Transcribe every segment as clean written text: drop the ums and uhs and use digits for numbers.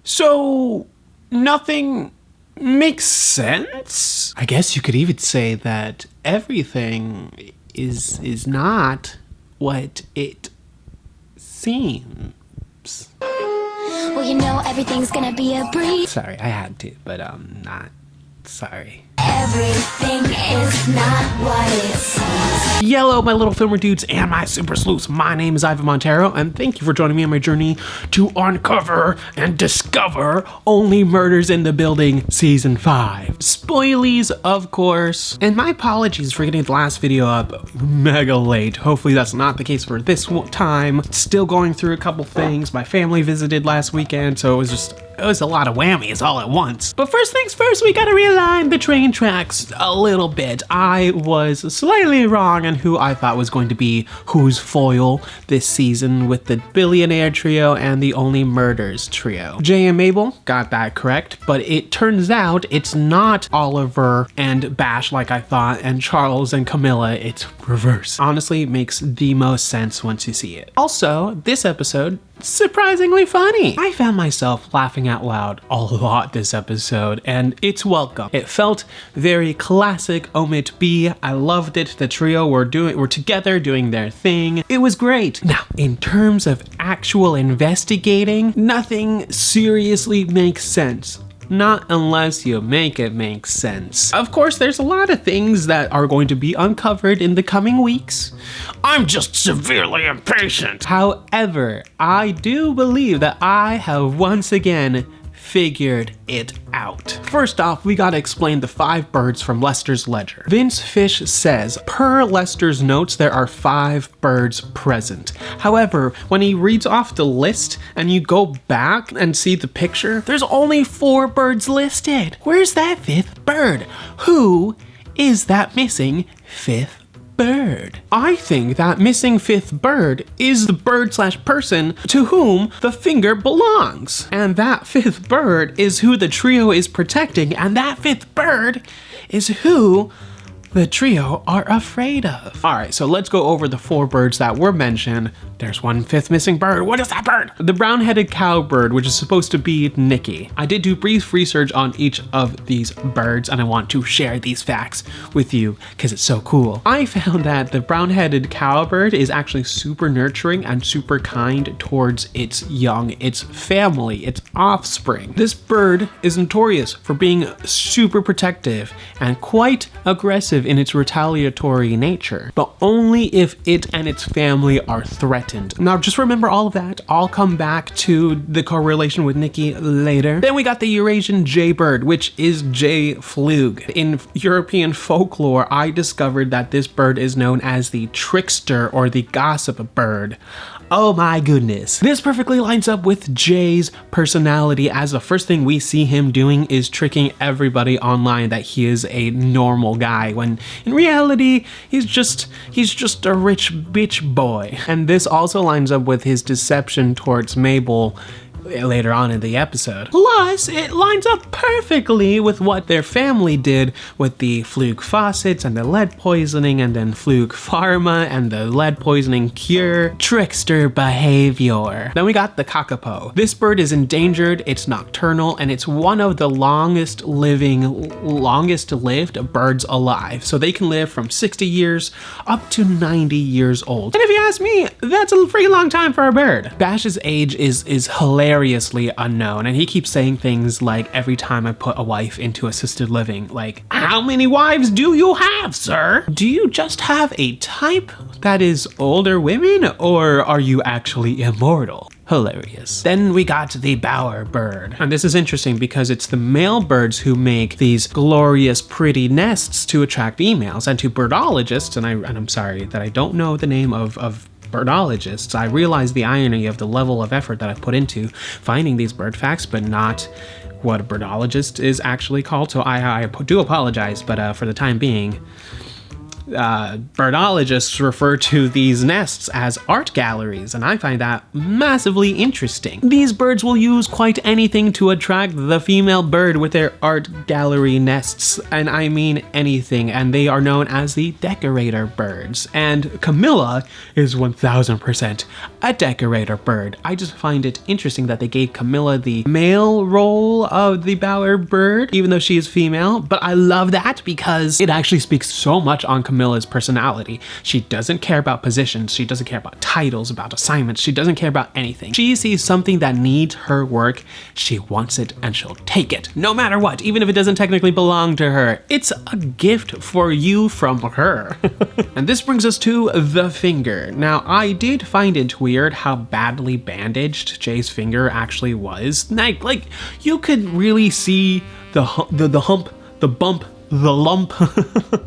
So nothing makes sense? I guess you could even say that everything is not what it seems. Well, you know everything's gonna be a breeze. Sorry, I had to, but not sorry. Everything is not what it seems. Yellow, my little filmer dudes and my super sleuths. My name is Ivan Montero, and thank you for joining me on my journey to uncover and discover Only Murders in the Building Season 5. Spoilies, of course. And my apologies for getting the last video up mega late. Hopefully that's not the case for this time. Still going through a couple things. My family visited last weekend, so it was a lot of whammies all at once. But first things first, we gotta realign the train tracks a little bit. I was slightly wrong on who I thought was going to be whose foil this season with the Billionaire trio and the Only Murders trio. Jay and Mabel got that correct, but it turns out it's not Oliver and Bash like I thought, and Charles and Camilla, it's reverse. Honestly, it makes the most sense once you see it. Also, this episode, surprisingly funny. I found myself laughing out loud a lot this episode, and it's welcome. It felt very classic OMITB. I loved it. The trio were together doing their thing. It was great. Now, in terms of actual investigating, nothing seriously makes sense. Not unless you make it make sense. Of course, there's a lot of things that are going to be uncovered in the coming weeks. I'm just severely impatient. However, I do believe that I have once again figured it out. First off, we gotta explain the 5 birds from Lester's ledger. Vince Fish says, per Lester's notes, there are 5 birds present. However, when he reads off the list and you go back and see the picture, there's only 4 birds listed. Where's that 5th bird? Who is that missing 5th bird? I think that missing 5th bird is the bird/person to whom the finger belongs. And that 5th bird is who the trio is protecting, and that 5th bird is who the trio are afraid of. Alright, so let's go over the 4 birds that were mentioned. There's one 5th missing bird. What is that bird? The brown-headed cowbird, which is supposed to be Nicky. I did do brief research on each of these birds, and I want to share these facts with you because it's so cool. I found that the brown-headed cowbird is actually super nurturing and super kind towards its young, its family, its offspring. This bird is notorious for being super protective and quite aggressive in its retaliatory nature, but only if it and its family are threatened. Now just remember all of that. I'll come back to the correlation with Nicky later. Then we got the Eurasian jaybird, which is J. Flug. In European folklore, I discovered that this bird is known as the trickster or the gossip bird. Oh my goodness. This perfectly lines up with Jay's personality, as the first thing we see him doing is tricking everybody online that he is a normal guy, when in reality, he's just a rich bitch boy. And this also lines up with his deception towards Mabel later on in the episode. Plus, it lines up perfectly with what their family did with the Fluke faucets and the lead poisoning, and then Fluke Pharma and the lead poisoning cure. Trickster behavior. Then we got the kakapo. This bird is endangered, it's nocturnal, and it's one of the longest lived birds alive. So they can live from 60 years up to 90 years old. And if you ask me, that's a pretty long time for a bird. Bash's age is hilariously unknown, and he keeps saying things like, every time I put a wife into assisted living, like, how many wives do you have, sir? Do you just have a type that is older women, or are you actually immortal? Hilarious. Then we got the bower bird. And this is interesting because it's the male birds who make these glorious pretty nests to attract females, and to birdologists, and I'm sorry that I don't know the name of birdologists, I realize the irony of the level of effort that I've put into finding these bird facts, but not what a birdologist is actually called. So I do apologize, but for the time being, birdologists refer to these nests as art galleries, and I find that massively interesting. These birds will use quite anything to attract the female bird with their art gallery nests, and I mean anything, and they are known as the decorator birds. And Camilla is 1000% a decorator bird. I just find it interesting that they gave Camilla the male role of the bower bird, even though she is female, but I love that because it actually speaks so much on Camilla's personality. She doesn't care about positions, she doesn't care about titles, about assignments, she doesn't care about anything. She sees something that needs her work, she wants it, and she'll take it, no matter what, even if it doesn't technically belong to her. It's a gift for you from her. And this brings us to the finger. Now, I did find it weird how badly bandaged Jay's finger actually was. Like you could really see the hump, the bump, the lump.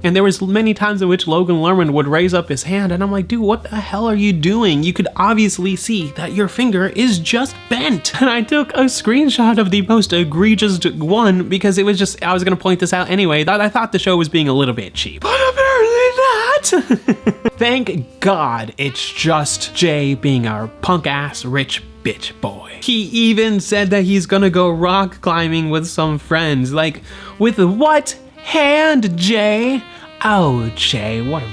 And there was many times in which Logan Lerman would raise up his hand and I'm like, dude, what the hell are you doing? You could obviously see that your finger is just bent. And I took a screenshot of the most egregious one because it was just, I was gonna point this out anyway. I thought the show was being a little bit cheap. But apparently not. Thank God it's just Jay being our punk ass rich bitch boy. He even said that he's gonna go rock climbing with some friends. Like, with what hand, Jay? Oh, Jay, what a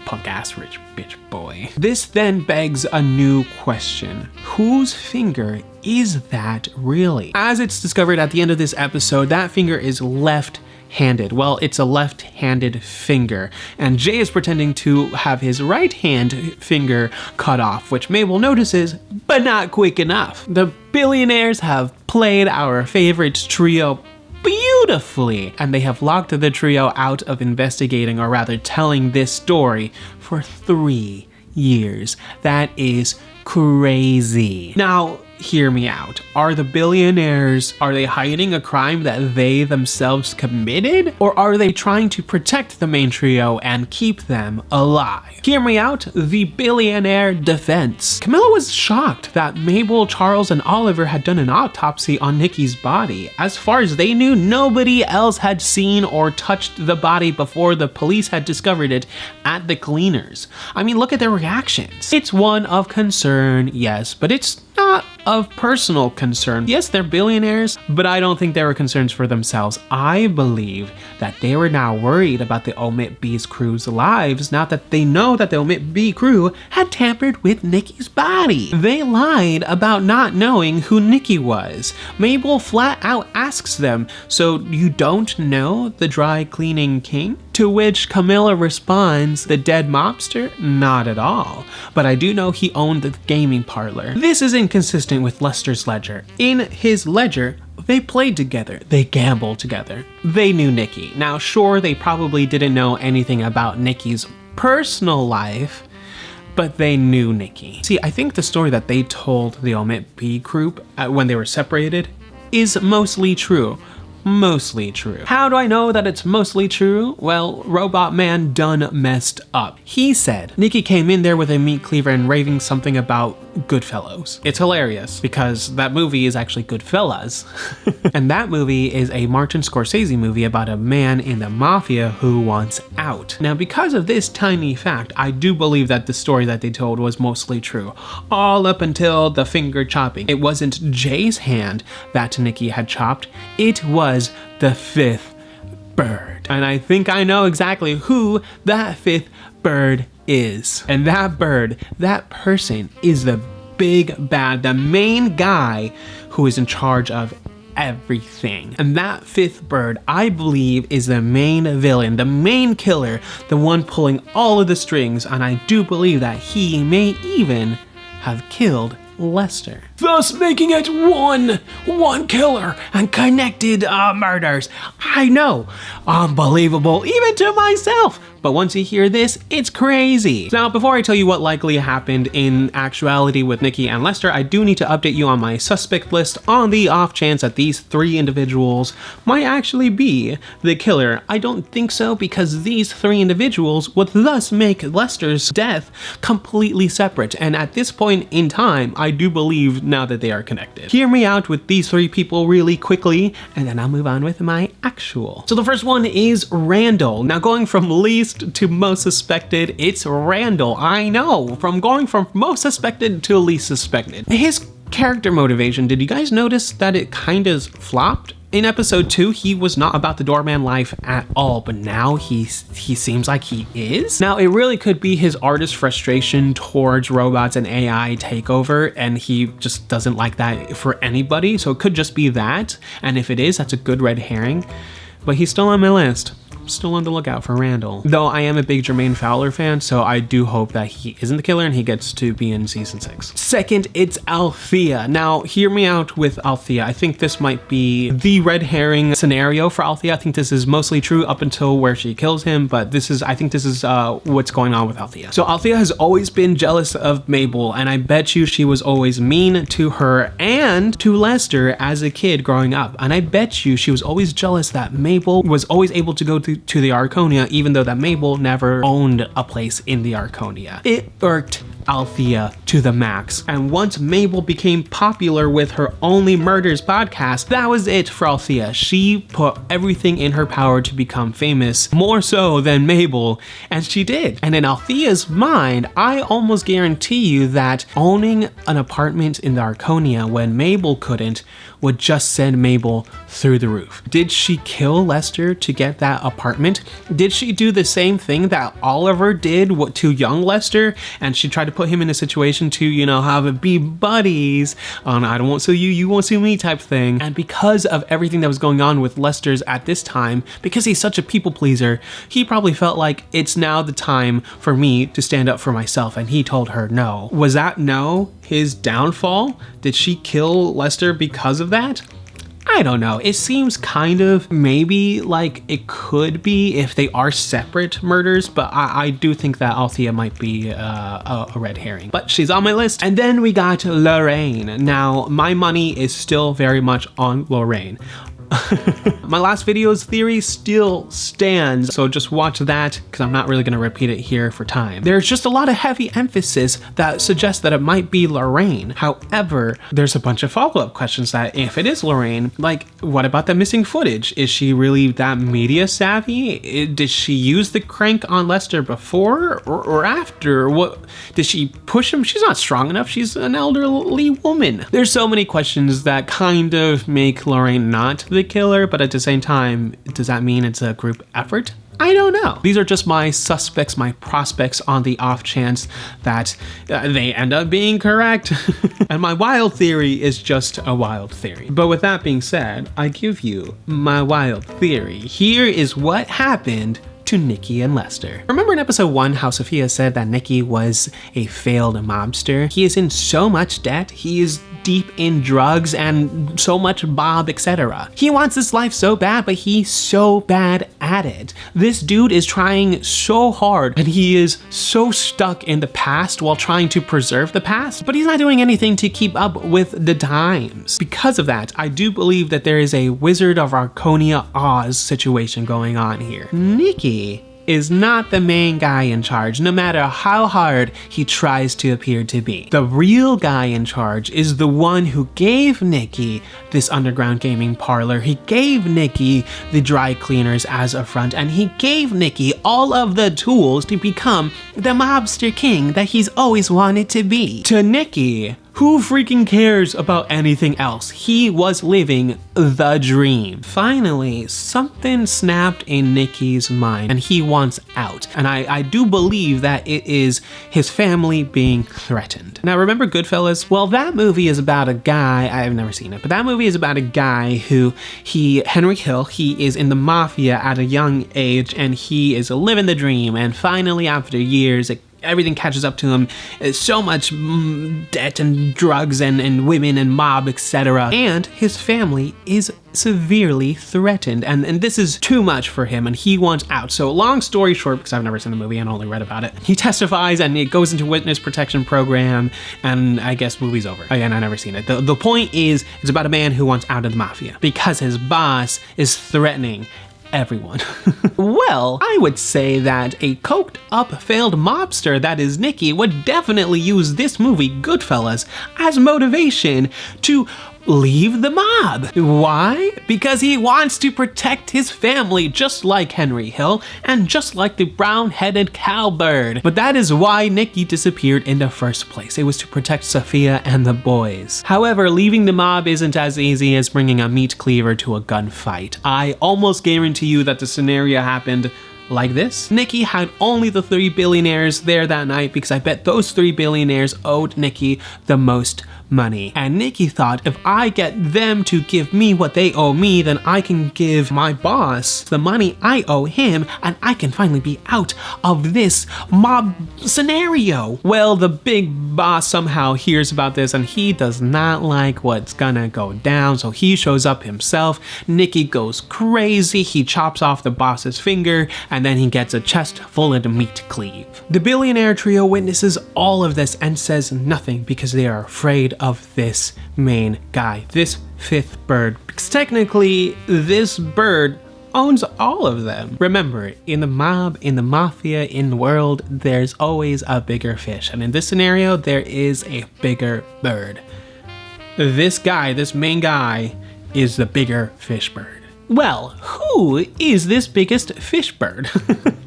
punk ass rich bitch boy. This then begs a new question. Whose finger is that really? As it's discovered at the end of this episode, that finger is left-handed. Well, it's a left-handed finger, and Jay is pretending to have his right hand finger cut off, which Mabel notices, but not quick enough. The billionaires have played our favorite trio beautifully, and they have locked the trio out of investigating, or rather telling this story, for 3 years. That is crazy. Now, hear me out. Are the billionaires, are they hiding a crime that they themselves committed? Or are they trying to protect the main trio and keep them alive? Hear me out, the Billionaire Defense. Camilla was shocked that Mabel, Charles, and Oliver had done an autopsy on Nicky's body. As far as they knew, nobody else had seen or touched the body before the police had discovered it at the cleaners. I mean, look at their reactions. It's one of concern, yes, but it's not of personal concern. Yes, they're billionaires, but I don't think they were concerns for themselves. I believe that they were now worried about the OMITB's crew's lives now that they know that the OMITB crew had tampered with Nicky's body. They lied about not knowing who Nicky was. Mabel flat out asks them, "So you don't know the dry cleaning king?" To which Camilla responds, "The dead mobster? Not at all. But I do know he owned the gaming parlor." This is inconsistent with Lester's ledger. In his ledger, they played together, they gambled together, they knew Nicky. Now sure, they probably didn't know anything about Nicky's personal life, but they knew Nicky. See, I think the story that they told the OMITB group when they were separated is mostly true. Mostly true. How do I know that it's mostly true? Well, Robot Man done messed up. He said Nicky came in there with a meat cleaver and raving something about Goodfellas. It's hilarious because that movie is actually Goodfellas. And that movie is a Martin Scorsese movie about a man in the mafia who wants out. Now, because of this tiny fact, I do believe that the story that they told was mostly true. All up until the finger chopping. It wasn't Jay's hand that Nicky had chopped, it was the fifth bird. And I think I know exactly who that fifth bird is. And that bird, that person, is the big bad, the main guy who is in charge of everything. And that fifth bird, I believe, is the main villain, the main killer, the one pulling all of the strings, and I do believe that he may even have killed Lester, thus making it one killer and connected murders. I know, unbelievable even to myself, but once you hear this, it's crazy. Now, before I tell you what likely happened in actuality with Nicky and Lester, I do need to update you on my suspect list on the off chance that these 3 individuals might actually be the killer. I don't think so, because these 3 individuals would thus make Lester's death completely separate, and at this point in time, I do believe now that they are connected. Hear me out with these 3 people really quickly, and then I'll move on with my actual. So the first one is Randall. Now, going from least to most suspected, it's Randall. I know, from going from most suspected to least suspected. His character motivation, did you guys notice that it kind of flopped? In episode 2, he was not about the doorman life at all, but now he seems like he is. Now, it really could be his artist frustration towards robots and AI takeover, and he just doesn't like that for anybody, so it could just be that, and if it is, that's a good red herring, but he's still on my list. Still on the lookout for Randall. Though I am a big Jermaine Fowler fan, so I do hope that he isn't the killer and he gets to be in season 6. Second, it's Althea. Now, hear me out with Althea. I think this might be the red herring scenario for Althea. I think this is mostly true up until where she kills him, but I think this is what's going on with Althea. So Althea has always been jealous of Mabel, and I bet you she was always mean to her and to Lester as a kid growing up. And I bet you she was always jealous that Mabel was always able to go to the Arconia, even though that Mabel never owned a place in the Arconia. It irked Althea to the max. And once Mabel became popular with her Only Murders podcast, that was it for Althea. She put everything in her power to become famous, more so than Mabel, and she did. And in Althea's mind, I almost guarantee you that owning an apartment in the Arconia when Mabel couldn't would just send Mabel through the roof. Did she kill Lester to get that apartment? Did she do the same thing that Oliver did to young Lester? And she tried to put him in a situation to, you know, have it be buddies on I won't sue you, you won't sue me type thing. And because of everything that was going on with Lester's at this time, because he's such a people pleaser, he probably felt like it's now the time for me to stand up for myself. And he told her no. Was that no his downfall? Did she kill Lester because of that? I don't know. It seems kind of maybe like it could be if they are separate murders, but I do think that Althea might be a red herring. But she's on my list. And then we got Lorraine. Now, my money is still very much on Lorraine. My last video's theory still stands, so just watch that because I'm not really going to repeat it here for time. There's just a lot of heavy emphasis that suggests that it might be Lorraine. However, there's a bunch of follow-up questions that if it is Lorraine, like what about the missing footage? Is she really that media savvy? Did she use the crank on Lester before or after? What did she push him? She's not strong enough. She's an elderly woman. There's so many questions that kind of make Lorraine not the killer, but at the same time, does that mean it's a group effort? I don't know. These are just my suspects, my prospects on the off chance that they end up being correct. And my wild theory is just a wild theory. But with that being said, I give you my wild theory. Here is what happened to Nicky and Lester. Remember in episode 1 how Sophia said that Nicky was a failed mobster? He is in so much debt, he is deep in drugs and so much Bob, etc. He wants this life so bad, but he's so bad at it. This dude is trying so hard and he is so stuck in the past while trying to preserve the past, but he's not doing anything to keep up with the times. Because of that, I do believe that there is a Wizard of Arconia Oz situation going on here. Nicky is not the main guy in charge, no matter how hard he tries to appear to be. The real guy in charge is the one who gave Nicky this underground gaming parlor. He gave Nicky the dry cleaners as a front, and he gave Nicky all of the tools to become the mobster king that he's always wanted to be. To Nicky, who freaking cares about anything else? He was living the dream. Finally, something snapped in Nicky's mind and he wants out. And I do believe that it is his family being threatened. Now remember Goodfellas? Well, that movie is about a guy, I've never seen it, but that movie is about a guy who Henry Hill, he is in the mafia at a young age and he is living the dream. And finally, after years, everything catches up to him. So much debt and drugs and women and mob, etc. And his family is severely threatened. And this is too much for him and he wants out. So long story short, because I've never seen the movie and only read about it, he testifies and it goes into witness protection program and I guess movie's over. Again, I've never seen it. The point is, it's about a man who wants out of the mafia because his boss is threatening everyone. Well, I would say that a coked up failed mobster that is Nicky would definitely use this movie, Goodfellas, as motivation to leave the mob. Why? Because he wants to protect his family, just like Henry Hill and just like the brown-headed cowbird. But that is why Nicky disappeared in the first place. It was to protect Sophia and the boys. However, leaving the mob isn't as easy as bringing a meat cleaver to a gunfight. I almost guarantee you that the scenario happened like this. Nicky had only the 3 billionaires there that night because I bet those 3 billionaires owed Nicky the most money. And Nicky thought, if I get them to give me what they owe me, then I can give my boss the money I owe him and I can finally be out of this mob scenario. Well, the big boss somehow hears about this and he does not like what's gonna go down, so he shows up himself. Nicky goes crazy, he chops off the boss's finger, and then he gets a chest full of meat cleave. The billionaire trio witnesses all of this and says nothing because they are afraid of this main guy, this 5th bird, because technically this bird owns all of them. Remember, in the mob, in the mafia, in the world, there's always a bigger fish, and in this scenario there is a bigger bird. This guy, this main guy, is the bigger fish bird. Well, who is this biggest fish bird?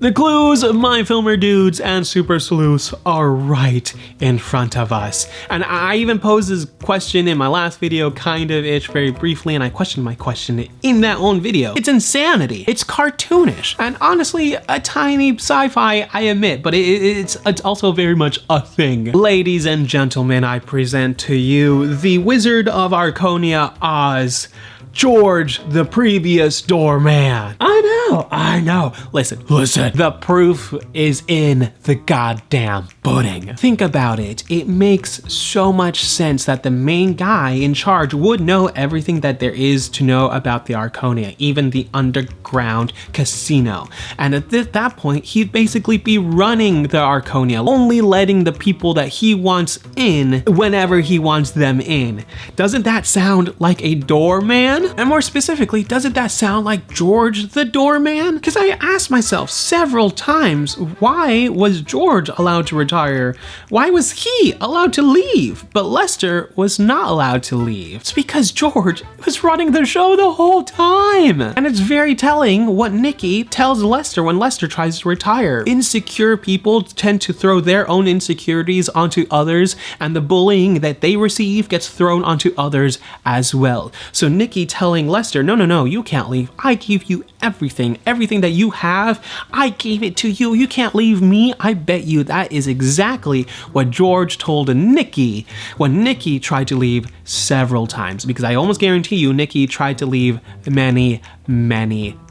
The clues, my filmer dudes and super sleuths, are right in front of us. And I even posed this question in my last video, kind of ish, very briefly, and I questioned my question in that own video. It's insanity. It's cartoonish. And honestly, a tiny sci-fi, I admit, but it's also very much a thing. Ladies and gentlemen, I present to you the Wizard of Arconia, Oz, George, the previous doorman. I know. Listen. The proof is in the goddamn pudding. Think about it. It makes so much sense that the main guy in charge would know everything that there is to know about the Arconia, even the underground casino. And at that point, he'd basically be running the Arconia, only letting the people that he wants in whenever he wants them in. Doesn't that sound like a doorman? And more specifically, doesn't that sound like George the doorman? Because I asked myself several times, why was George allowed to retire? Why was he allowed to leave? But Lester was not allowed to leave. It's because George was running the show the whole time. And it's very telling what Nicky tells Lester when Lester tries to retire. Insecure people tend to throw their own insecurities onto others, and the bullying that they receive gets thrown onto others as well. So Nicky telling Lester, no, you can't leave. I give you everything that you have, I gave it to you. You can't leave me. I bet you that is exactly what George told Nicky when Nicky tried to leave several times, because I almost guarantee you Nicky tried to leave many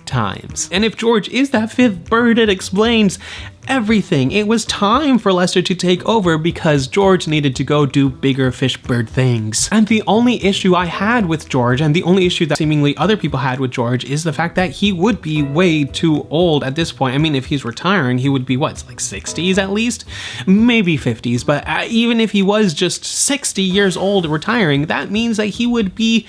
times. And if George is that 5th bird, it explains everything. It was time for Lester to take over because George needed to go do bigger fish bird things. And the only issue I had with George, and the only issue that seemingly other people had with George, is the fact that he would be way too old at this point. I mean, if he's retiring, he would be what, like 60s at least? Maybe 50s, but even if he was just 60 years old retiring, that means that he would be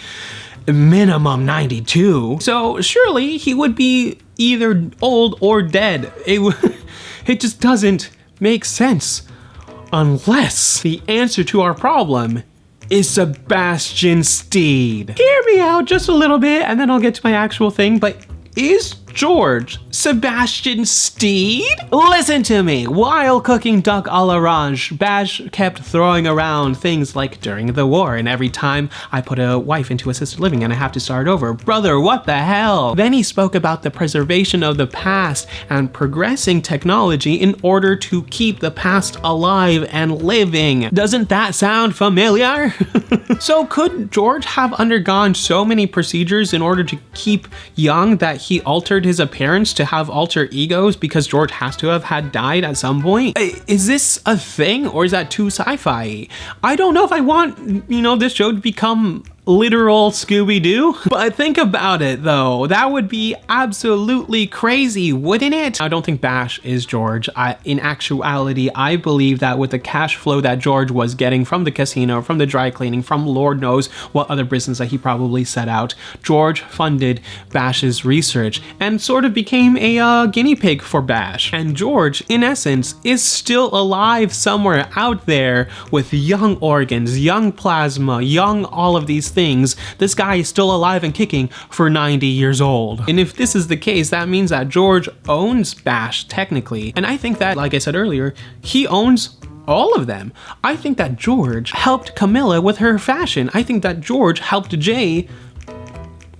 minimum 92. So surely he would be either old or dead. It just doesn't make sense unless the answer to our problem is Sebastian Steed. Hear me out just a little bit and then I'll get to my actual thing, but is George Sebastian Steed? Listen to me. While cooking duck à l'orange, Bash kept throwing around things like during the war, and every time I put a wife into assisted living and I have to start over. Brother, what the hell? Then he spoke about the preservation of the past and progressing technology in order to keep the past alive and living. Doesn't that sound familiar? So could George have undergone so many procedures in order to keep young that he altered his appearance to have alter egos because George has to have had died at some point? Is this a thing or is that too sci-fi? I don't know if I want, this show to become literal Scooby-Doo, but think about it though. That would be absolutely crazy, wouldn't it? I don't think Bash is George. In actuality, I believe that with the cash flow that George was getting from the casino, from the dry cleaning, from Lord knows what other business that he probably set out, George funded Bash's research and sort of became a guinea pig for Bash. And George, in essence, is still alive somewhere out there with young organs, young plasma, young all of these things, this guy is still alive and kicking for 90 years old. And if this is the case, that means that George owns Bash technically. And I think that, like I said earlier, he owns all of them. I think that George helped Camilla with her fashion. I think that George helped Jay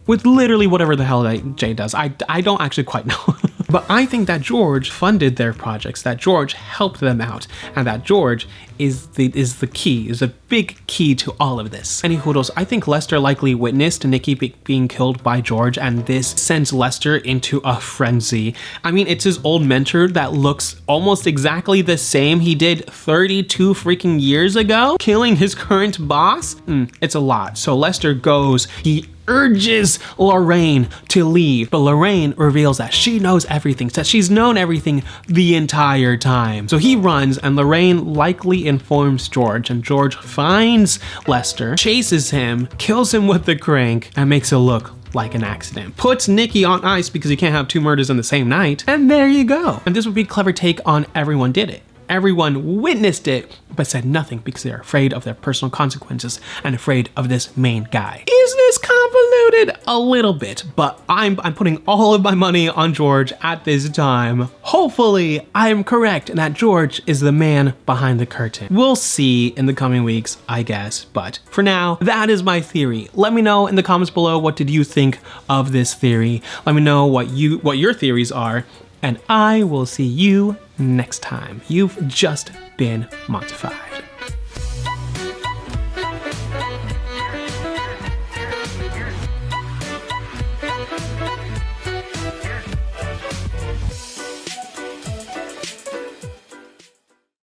with literally whatever the hell that Jay does. I don't actually quite know. But I think that George funded their projects, that George helped them out, and that George is the key, is a big key to all of this. Any hoodles, I think Lester likely witnessed Nicky being killed by George, and this sends Lester into a frenzy. I mean, it's his old mentor that looks almost exactly the same he did 32 freaking years ago, killing his current boss. It's a lot. So Lester goes, he urges Lorraine to leave, but Lorraine reveals that she knows everything, that she's known everything the entire time. So he runs, and Lorraine likely informs George, and George finds Lester, chases him, kills him with the crank, and makes it look like an accident. Puts Nicky on ice because you can't have two murders in the same night, and there you go. And this would be a clever take on everyone did it. Everyone witnessed it, but said nothing because they're afraid of their personal consequences and afraid of this main guy. Is this convoluted? A little bit, but I'm putting all of my money on George at this time. Hopefully, I am correct and that George is the man behind the curtain. We'll see in the coming weeks, I guess, but for now, that is my theory. Let me know in the comments below, what did you think of this theory? Let me know what your theories are, and I will see you next time. You've just been Montified.